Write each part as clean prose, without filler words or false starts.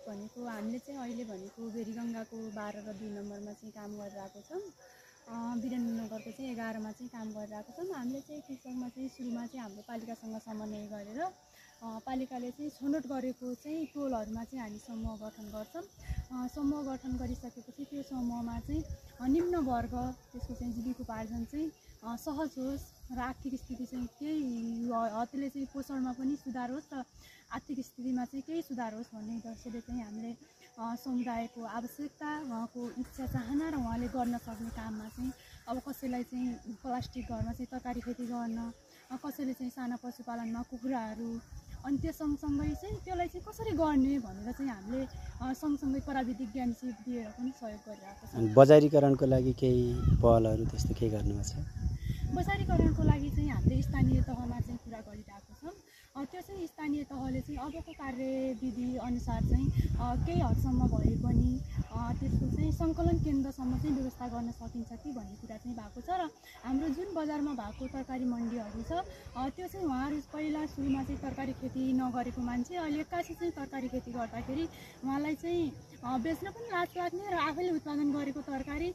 भनेको हामीले चाहिँ अहिले भनेको भेरीगङ्गाको 12 र 2 नम्बरमा चाहिँ काम गरिरहेको छौँ। वीरेन्द्रनगरको चाहिँ 11 मा चाहिँ काम गरिरहेको छौँ। हामीले चाहिँ कृषकमा चाहिँ सुरुमा चाहिँ हाम्रो पालिकासँग समन्वय गरेर पालिकाले चाहिँ छनौट गरेको चाहिँ टोलहरूमा चाहिँ हामी समूह गठन गर्छौँ। समूह गठन गरिसकेपछि त्यो समूहमा चाहिँ निम्न वर्ग त्यसको चाहिँ जीविकोपार्जन चाहिँ सहज होस् र आर्थिक स्थिति चाहिँ केही हदले चाहिँ पोषणमा पनि सुधार होस् र आर्थिक स्थितिमा चाहिँ केही सुधार होस् भन्ने उद्देश्यले चाहिँ हामीले समुदायको आवश्यकता, उहाँको इच्छा चाहना र उहाँले गर्न सक्ने काममा चाहिँ अब कसैलाई चाहिँ प्लास्टिक घरमा चाहिँ तरकारी खेती गर्न, कसैले चाहिँ साना पशुपालनमा कुखुराहरू, अनि त्यो सँगसँगै चाहिँ त्यसलाई चाहिँ कसरी गर्ने भनेर चाहिँ हामीले सँगसँगै प्राविधिक ज्ञान चाहिँ दिएर पनि सहयोग गरिरहेको छौँ। बजारीकरणको लागि केही पहलहरू त्यस्तो के गर्नुभएको छ? बजारीकरणको लागि चाहिँ हामीले स्थानीय तहमा चाहिँ कुरा गरिरहेको छौँ। त्यो चाहिँ स्थानीय तहले चाहिँ अबको कार्यविधि अनुसार चाहिँ केही हदसम्म भए पनि त्यसको चाहिँ सङ्कलन केन्द्रसम्म चाहिँ व्यवस्था गर्न सकिन्छ कि भन्ने कुरा चाहिँ भएको छ। र हाम्रो जुन बजारमा भएको तरकारी मन्डीहरू छ त्यो चाहिँ उहाँहरू पहिला सुरुमा चाहिँ तरकारी खेती नगरेको मान्छे अहिले एक्कासी चाहिँ तरकारी खेती गर्दाखेरि उहाँलाई चाहिँ बेच्न पनि लाज लाग्ने र आफैले उत्पादन गरेको तरकारी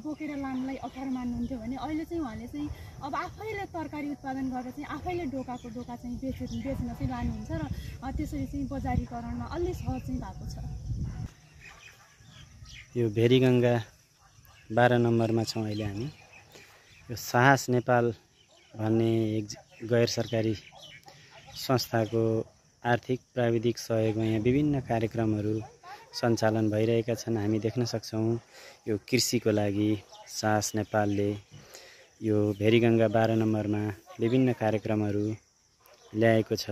बोकेर लानलाई अप्ठ्यारो मान्नुहुन्थ्यो भने अहिले चाहिँ उहाँले चाहिँ अब आफैले तरकारी उत्पादन गरेर चाहिँ आफैले डोकाको डोका चाहिँ बेच्न चाहिँ लानुहुन्छ र त्यसरी चाहिँ बजारीकरणमा अलि सहज चाहिँ भएको छ। यो भेरीगङ्गा 12 नम्बरमा छौँ अहिले हामी। यो साहस नेपाल भन्ने एक गैर सरकारी संस्थाको आर्थिक प्राविधिक सहयोगमा यहाँ विभिन्न कार्यक्रमहरू सञ्चालन भइरहेका छन्। हामी देख्न सक्छौँ यो कृषिको लागि साहस नेपालले यो भेरीगङ्गा 12 नम्बरमा विभिन्न कार्यक्रमहरू ल्याएको छ।